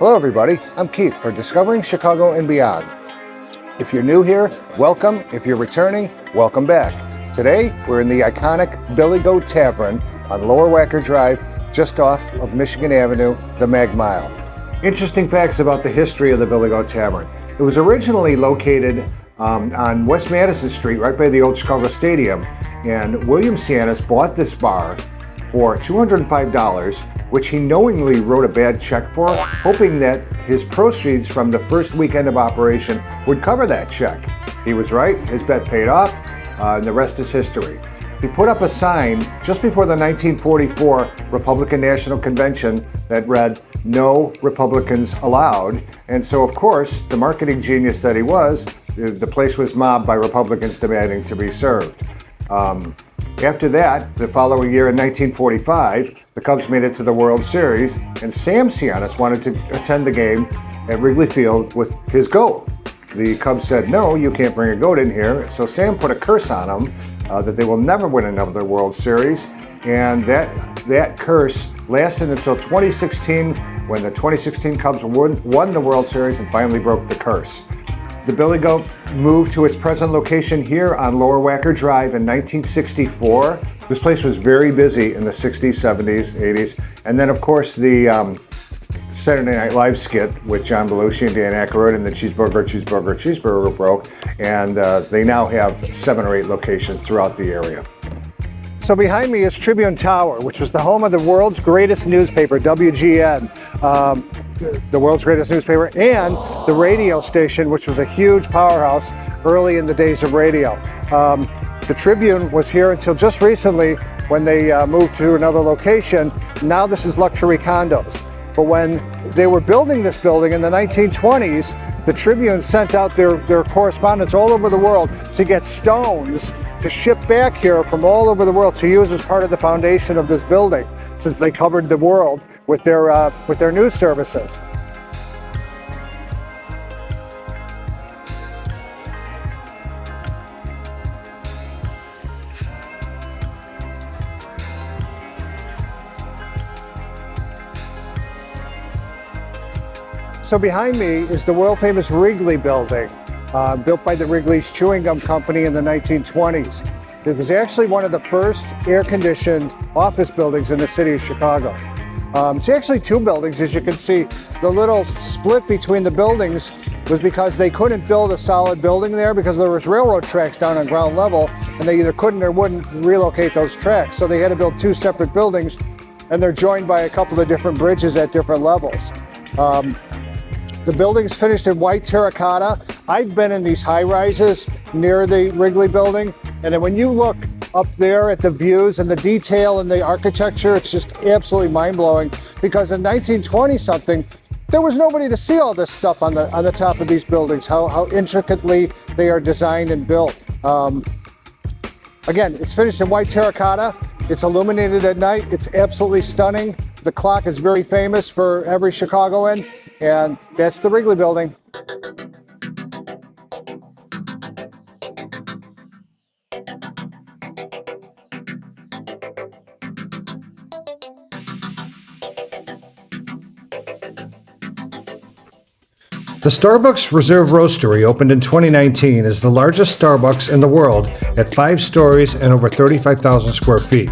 Hello everybody, I'm Keith for Discovering Chicago and Beyond. If you're new here, welcome. If you're returning, welcome back. Today, we're in the iconic Billy Goat Tavern on Lower Wacker Drive, just off of Michigan Avenue, the Mag Mile. Interesting facts about the history of the Billy Goat Tavern. It was originally located on West Madison Street, right by the old Chicago Stadium, and William Sianis bought this bar for $205, which he knowingly wrote a bad check for, hoping that his proceeds from the first weekend of operation would cover that check. He was right, his bet paid off, and the rest is history. He put up a sign just before the 1944 Republican National Convention that read, "No Republicans Allowed." And so, of course, the marketing genius that he was, the place was mobbed by Republicans demanding to be served. After that, the following year in 1945, the Cubs made it to the World Series, and Sam Sianis wanted to attend the game at Wrigley Field with his goat. The Cubs said, "No, you can't bring a goat in here." So Sam put a curse on them that they will never win another World Series, and that curse lasted until 2016, when the 2016 Cubs won the World Series and finally broke the curse. The Billy Goat moved to its present location here on Lower Wacker Drive in 1964. This place was very busy in the 60s, 70s, 80s. And then, of course, the Saturday Night Live skit with John Belushi and Dan Aykroyd and the Cheeseburger broke. And they now have 7 or 8 locations throughout the area. So behind me is Tribune Tower, which was the home of the world's greatest newspaper, WGN, the world's greatest newspaper, and the radio station, which was a huge powerhouse early in the days of radio. The Tribune was here until just recently when they moved to another location. Now this is luxury condos. But when they were building this building in the 1920s, the Tribune sent out their correspondents all over the world to get stones to ship back here from all over the world to use as part of the foundation of this building, since they covered the world with their news services. So behind me is the world famous Wrigley Building, built by the Wrigley's Chewing Gum Company in the 1920s. It was actually one of the first air-conditioned office buildings in the city of Chicago. It's actually 2 buildings, as you can see. The little split between the buildings was because they couldn't build a solid building there because there was railroad tracks down on ground level, and they either couldn't or wouldn't relocate those tracks. So they had to build 2 separate buildings, and they're joined by a couple of different bridges at different levels. The building's finished in white terracotta. I've been in these high-rises near the Wrigley Building, and then when you look up there at the views and the detail and the architecture, it's just absolutely mind-blowing, because in 1920-something, there was nobody to see all this stuff on the top of these buildings, how intricately they are designed and built. Again, it's finished in white terracotta. It's illuminated at night. It's absolutely stunning. The clock is very famous for every Chicagoan. And that's the Wrigley Building. The Starbucks Reserve Roastery opened in 2019 is the largest Starbucks in the world at 5 stories and over 35,000 square feet.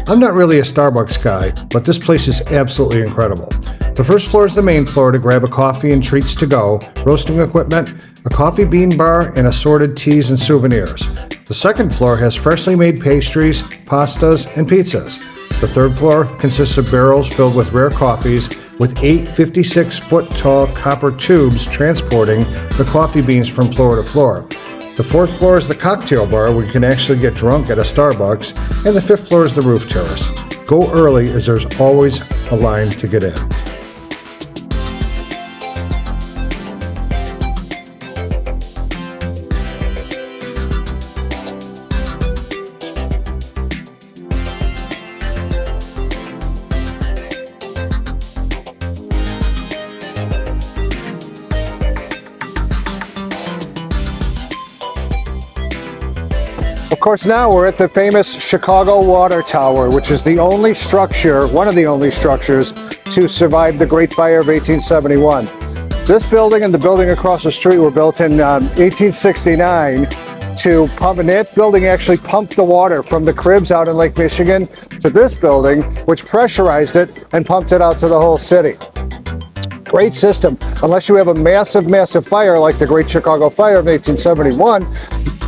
I'm not really a Starbucks guy, but this place is absolutely incredible. The first floor is the main floor to grab a coffee and treats to go, roasting equipment, a coffee bean bar, and assorted teas and souvenirs. The second floor has freshly made pastries, pastas, and pizzas. The third floor consists of barrels filled with rare coffees, with 8 56-foot-tall copper tubes transporting the coffee beans from floor to floor. The fourth floor is the cocktail bar where you can actually get drunk at a Starbucks, and the fifth floor is the roof terrace. Go early as there's always a line to get in. Of course, now we're at the famous Chicago Water Tower, which is the only structure, one of the only structures, to survive the Great Fire of 1871. This building and the building across the street were built in 1869 to pump, and that building actually pumped the water from the cribs out in Lake Michigan to this building, which pressurized it and pumped it out to the whole city. Great system, unless you have a massive, massive fire like the Great Chicago Fire of 1871,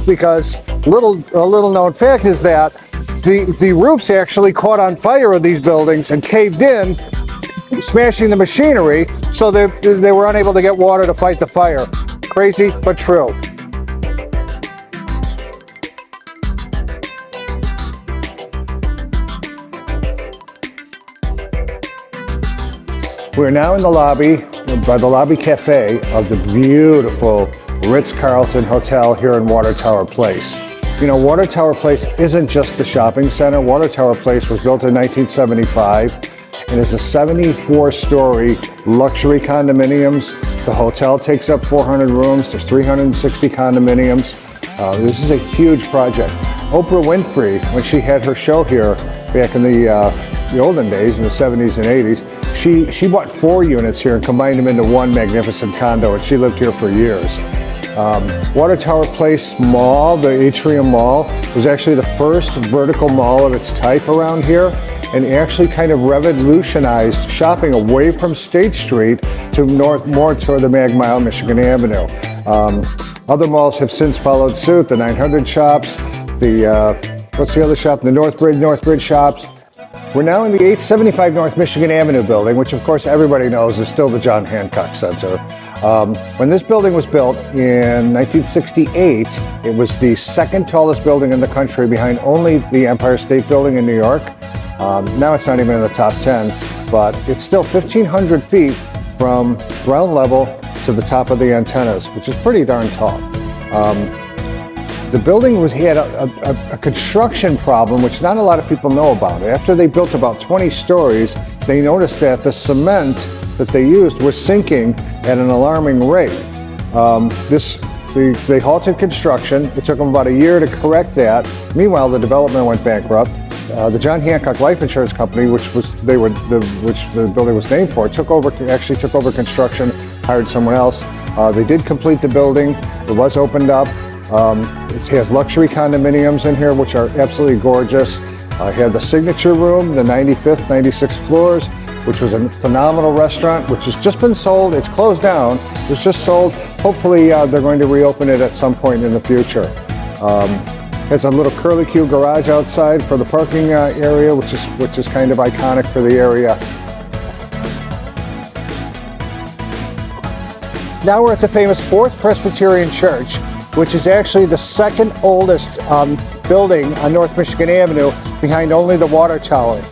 because a little known fact is that the roofs actually caught on fire of these buildings and caved in, smashing the machinery, so they were unable to get water to fight the fire. Crazy, but true. We're now in the lobby, by the Lobby Cafe of the beautiful Ritz-Carlton Hotel here in Water Tower Place. You know, Water Tower Place isn't just the shopping center. Water Tower Place was built in 1975 and is a 74-story luxury condominiums. The hotel takes up 400 rooms. There's 360 condominiums. This is a huge project. Oprah Winfrey, when she had her show here back in the olden days, in the 70s and 80s, she bought 4 units here and combined them into one magnificent condo, and she lived here for years. Water Tower Place Mall, the Atrium Mall, was actually the first vertical mall of its type around here, and actually kind of revolutionized shopping away from State Street to more toward the Mag Mile, Michigan Avenue. Other malls have since followed suit, the 900 shops, what's the other shop? The Northbridge shops. We're now in the 875 North Michigan Avenue building, which of course everybody knows is still the John Hancock Center. When this building was built in 1968, it was the second tallest building in the country, behind only the Empire State Building in New York. Now it's not even in the top 10, but it's still 1,500 feet from ground level to the top of the antennas, which is pretty darn tall. The building had a construction problem, which not a lot of people know about. After they built about 20 stories, they noticed that the cement that they used was sinking at an alarming rate. They halted construction. It took them about a year to correct that. Meanwhile, the development went bankrupt. The John Hancock Life Insurance Company, which the building was named for, took over construction, hired someone else. They did complete the building. It was opened up. It has luxury condominiums in here, which are absolutely gorgeous. It had the signature room, the 95th, 96th floors, which was a phenomenal restaurant, which has just been sold. It's closed down. It was just sold. Hopefully, they're going to reopen it at some point in the future. Has a little curlicue garage outside for the parking area, which is kind of iconic for the area. Now we're at the famous 4th Presbyterian Church, which is actually the second oldest building on North Michigan Avenue, behind only the Water Tower.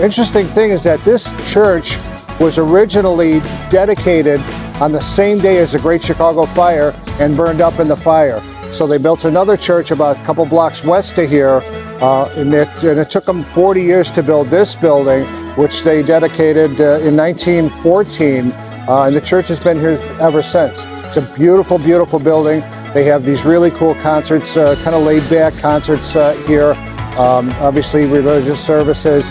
Interesting thing is that this church was originally dedicated on the same day as the Great Chicago Fire and burned up in the fire. So they built another church about a couple blocks west of here, and it took them 40 years to build this building, which they dedicated in 1914, and the church has been here ever since. It's a beautiful, beautiful building. They have these really cool concerts, kind of laid-back concerts here, obviously religious services.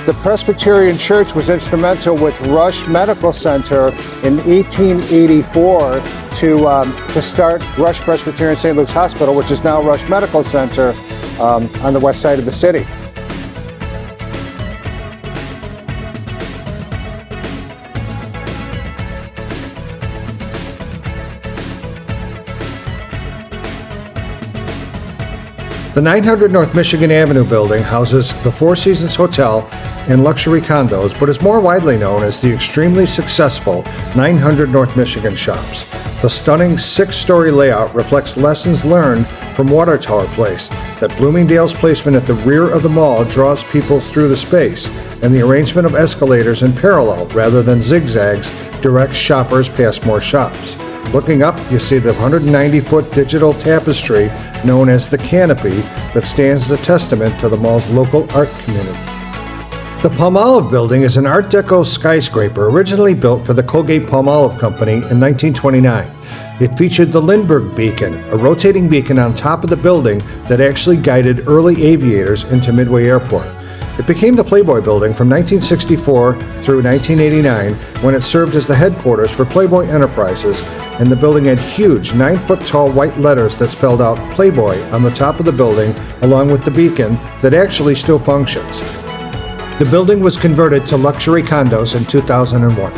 The Presbyterian Church was instrumental with Rush Medical Center in 1884 to start Rush Presbyterian St. Luke's Hospital, which is now Rush Medical Center on the west side of the city. The 900 North Michigan Avenue building houses the Four Seasons Hotel and luxury condos, but is more widely known as the extremely successful 900 North Michigan Shops. The stunning 6-story layout reflects lessons learned from Water Tower Place, that Bloomingdale's placement at the rear of the mall draws people through the space, and the arrangement of escalators in parallel rather than zigzags directs shoppers past more shops. Looking up, you see the 190-foot digital tapestry known as the Canopy that stands as a testament to the mall's local art community. The Palmolive Building is an Art Deco skyscraper originally built for the Colgate-Palmolive Company in 1929. It featured the Lindbergh Beacon, a rotating beacon on top of the building that actually guided early aviators into Midway Airport. It became the Playboy Building from 1964 through 1989, when it served as the headquarters for Playboy Enterprises, and the building had huge 9-foot-tall white letters that spelled out Playboy on the top of the building, along with the beacon that actually still functions. The building was converted to luxury condos in 2001.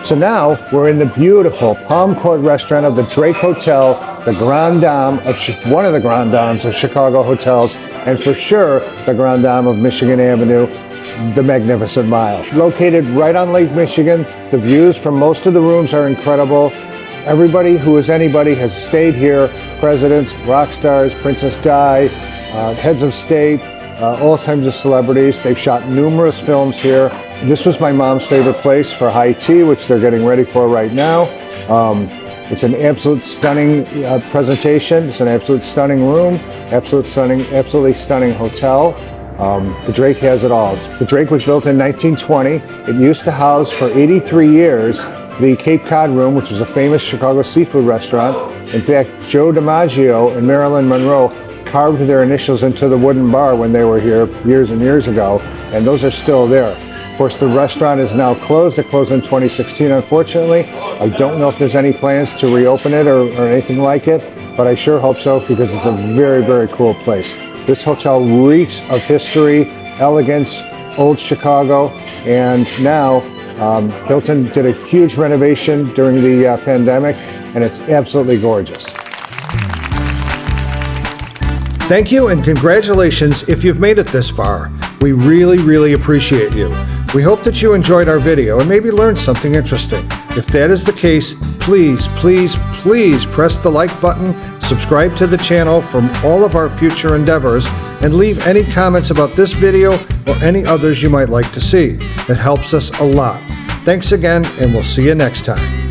So now we're in the beautiful Palm Court restaurant of the Drake Hotel, the Grand Dame of one of the Grand Dames of Chicago hotels, and for sure the Grand Dame of Michigan Avenue, the Magnificent Mile. Located right on Lake Michigan, the views from most of the rooms are incredible. Everybody who is anybody has stayed here: presidents, rock stars, Princess Di, heads of state, all kinds of celebrities. They've shot numerous films here. This was my mom's favorite place for high tea, which they're getting ready for right now. It's an absolute stunning presentation. It's an absolute stunning room, absolutely stunning hotel. The Drake has it all. The Drake was built in 1920. It used to house for 83 years the Cape Cod Room, which was a famous Chicago seafood restaurant. In fact, Joe DiMaggio and Marilyn Monroe carved their initials into the wooden bar when they were here years and years ago, and those are still there. Of course, the restaurant is now closed. It closed in 2016, unfortunately. I don't know if there's any plans to reopen it or anything like it, but I sure hope so, because it's a very, very cool place. This hotel reeks of history, elegance, old Chicago, and now Hilton did a huge renovation during the pandemic, and it's absolutely gorgeous. Thank you and congratulations if you've made it this far. We really, really appreciate you. We hope that you enjoyed our video and maybe learned something interesting. If that is the case, please, please, please press the like button, subscribe to the channel for all of our future endeavors, and leave any comments about this video or any others you might like to see. It helps us a lot. Thanks again, and we'll see you next time.